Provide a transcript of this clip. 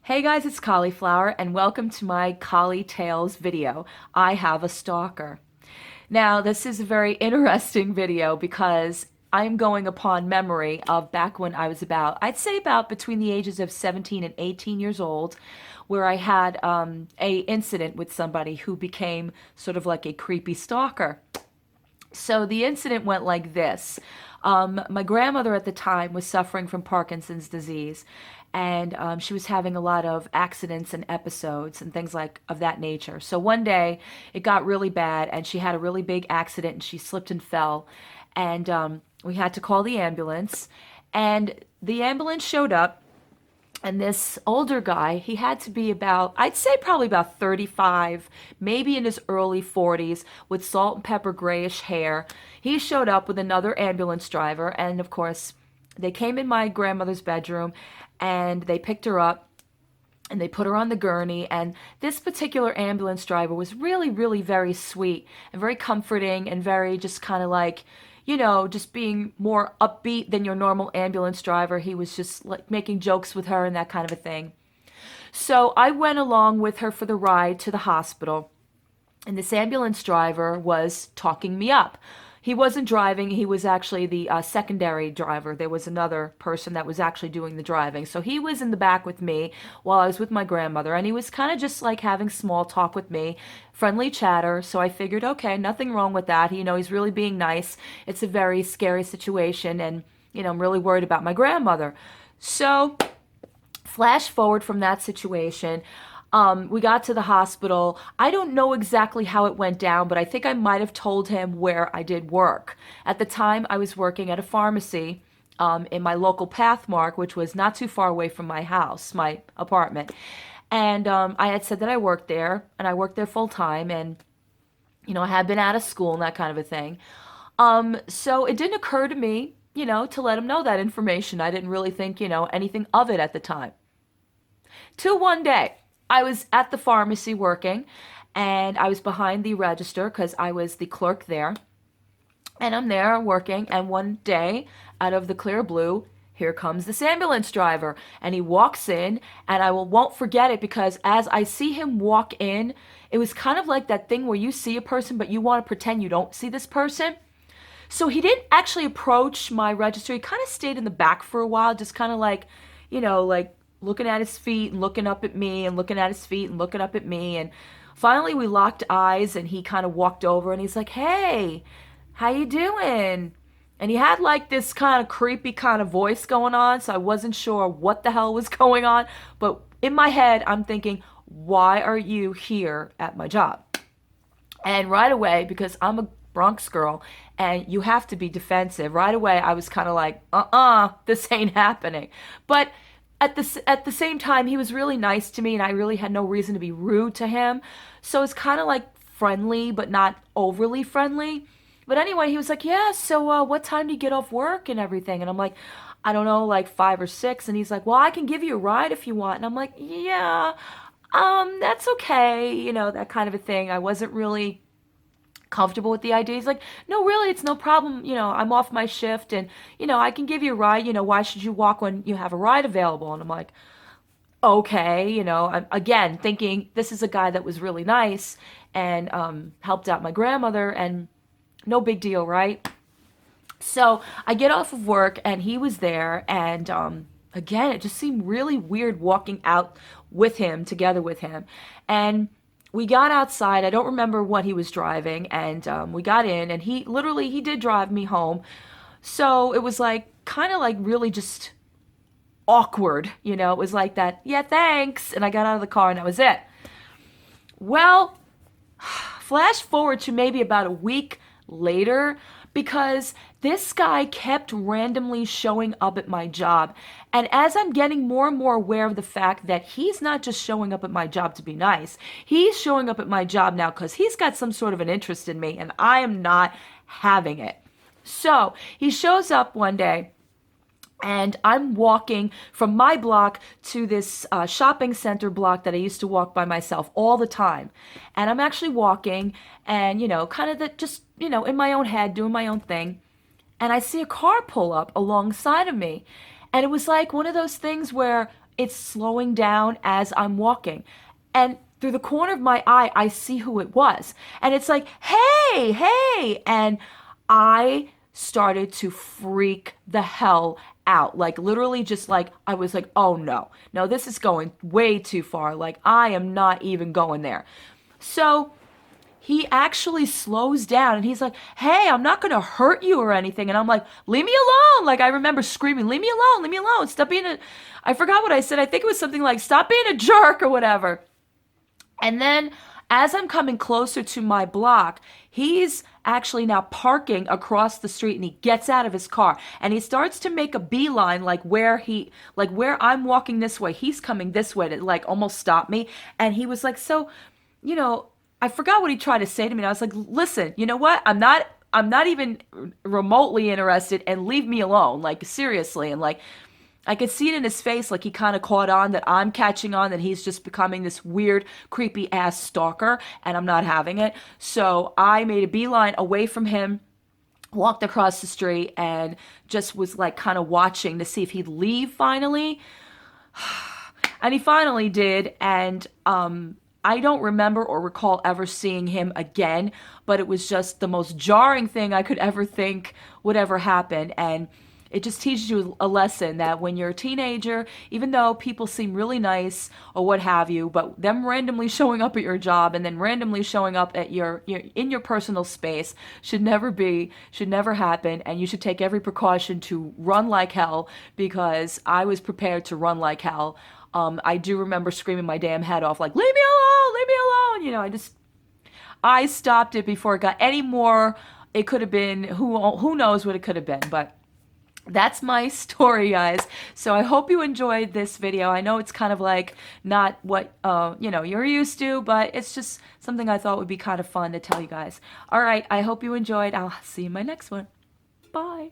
Hey guys, it's Cauliflower and welcome to my Choly Tales video. I have a stalker. Now, this is a very interesting video because I'm going upon memory of back when I was I'd say about between the ages of 17 and 18 years old, where I had a incident with somebody who became sort of like a creepy stalker. So the incident went like this. My grandmother at the time was suffering from Parkinson's disease, and she was having a lot of accidents and episodes and things like of that nature. So one day it got really bad, and she had a really big accident, and she slipped and fell, and we had to call the ambulance, and the ambulance showed up. And this older guy, he had to be about, I'd say probably about 35, maybe in his early 40s, with salt and pepper grayish hair. He showed up with another ambulance driver, and of course, they came in my grandmother's bedroom and they picked her up and they put her on the gurney. And this particular ambulance driver was really, really very sweet and very comforting and very just kind of like, just being more upbeat than your normal ambulance driver. He was just like making jokes with her and that kind of a thing. So I went along with her for the ride to the hospital, and this ambulance driver was talking me up. He wasn't driving, he was actually the secondary driver. There was another person that was actually doing the driving. So he was in the back with me while I was with my grandmother, and he was kind of just like having small talk with me, friendly chatter. So I figured, okay, nothing wrong with that. He's really being nice. It's a very scary situation, and, I'm really worried about my grandmother. So flash forward from that situation. We got to the hospital. I don't know exactly how it went down, but I think I might have told him where I did work. At the time, I was working at a pharmacy in my local Pathmark, which was not too far away from my house, my apartment. And I had said that I worked there, and I worked there full time, and I had been out of school and that kind of a thing. So it didn't occur to me, to let him know that information. I didn't really think, anything of it at the time. Till one day, I was at the pharmacy working, and I was behind the register because I was the clerk there. And I'm there working, and one day, out of the clear blue, here comes this ambulance driver. And he walks in, and won't forget it because as I see him walk in, it was kind of like that thing where you see a person, but you want to pretend you don't see this person. So he didn't actually approach my register. He kind of stayed in the back for a while, just kind of like, like looking at his feet and looking up at me and looking at his feet and looking up at me. And finally we locked eyes, and he kind of walked over and he's like, "Hey, how you doing?" And he had like this kind of creepy kind of voice going on, so I wasn't sure what the hell was going on. But in my head, I'm thinking, why are you here at my job? And right away, because I'm a Bronx girl and you have to be defensive, right away I was kind of like, this ain't happening. But at the same time, he was really nice to me, and I really had no reason to be rude to him. So it's kind of like friendly, but not overly friendly. But anyway, he was like, "Yeah, so what time do you get off work and everything?" And I'm like, "I don't know, like 5 or 6." And he's like, "Well, I can give you a ride if you want." And I'm like, "Yeah, that's okay," that kind of a thing. I wasn't really comfortable with the idea. He's like, "No, really, it's no problem. I'm off my shift, and, I can give you a ride. Why should you walk when you have a ride available?" And I'm like, okay, I'm again thinking this is a guy that was really nice and helped out my grandmother, and no big deal, right? So I get off of work, and he was there, and again, it just seemed really weird walking out with him, together with him. And we got outside. I don't remember what he was driving, and we got in, and he did drive me home. So it was like kind of like really just awkward, It was like that, "Yeah, thanks," and I got out of the car, and that was it. Well, flash forward to maybe about a week later, because this guy kept randomly showing up at my job. And as I'm getting more and more aware of the fact that he's not just showing up at my job to be nice, he's showing up at my job now because he's got some sort of an interest in me, and I am not having it. So he shows up one day, and I'm walking from my block to this shopping center block that I used to walk by myself all the time. And I'm actually walking and, kind of just, in my own head, doing my own thing. And I see a car pull up alongside of me. And it was like one of those things where it's slowing down as I'm walking. And through the corner of my eye, I see who it was. And it's like, hey, hey. And I started to freak the hell out. Like, literally, just like, I was like, oh no, no, this is going way too far. Like, I am not even going there. So he actually slows down and he's like, hey, I'm not going to hurt you or anything. And I'm like, leave me alone. Like, I remember screaming, leave me alone, leave me alone. Stop being I forgot what I said. I think it was something like, stop being a jerk or whatever. And then as I'm coming closer to my block, he's actually now parking across the street and he gets out of his car and he starts to make a beeline like where I'm walking this way, he's coming this way to like almost stop me. And he was like, so, you know, I forgot what he tried to say to me. And I was like, listen, you know what? I'm not even remotely interested and leave me alone. Like seriously. And like I could see it in his face, like he kind of caught on that I'm catching on that he's just becoming this weird, creepy ass stalker, and I'm not having it. So I made a beeline away from him, walked across the street, and just was like kind of watching to see if he'd leave finally. And he finally did, and I don't remember or recall ever seeing him again, but it was just the most jarring thing I could ever think would ever happen. And it just teaches you a lesson that when you're a teenager, even though people seem really nice or what have you, but them randomly showing up at your job and then randomly showing up at your in your personal space should never happen, and you should take every precaution to run like hell, because I was prepared to run like hell. I do remember screaming my damn head off, like, leave me alone, leave me alone. I stopped it before it got any more. It could have been, who knows what it could have been, but that's my story, guys. So I hope you enjoyed this video. I know it's kind of like not what you're used to, but it's just something I thought would be kind of fun to tell you guys. All right, I hope you enjoyed. I'll see you in my next one. Bye.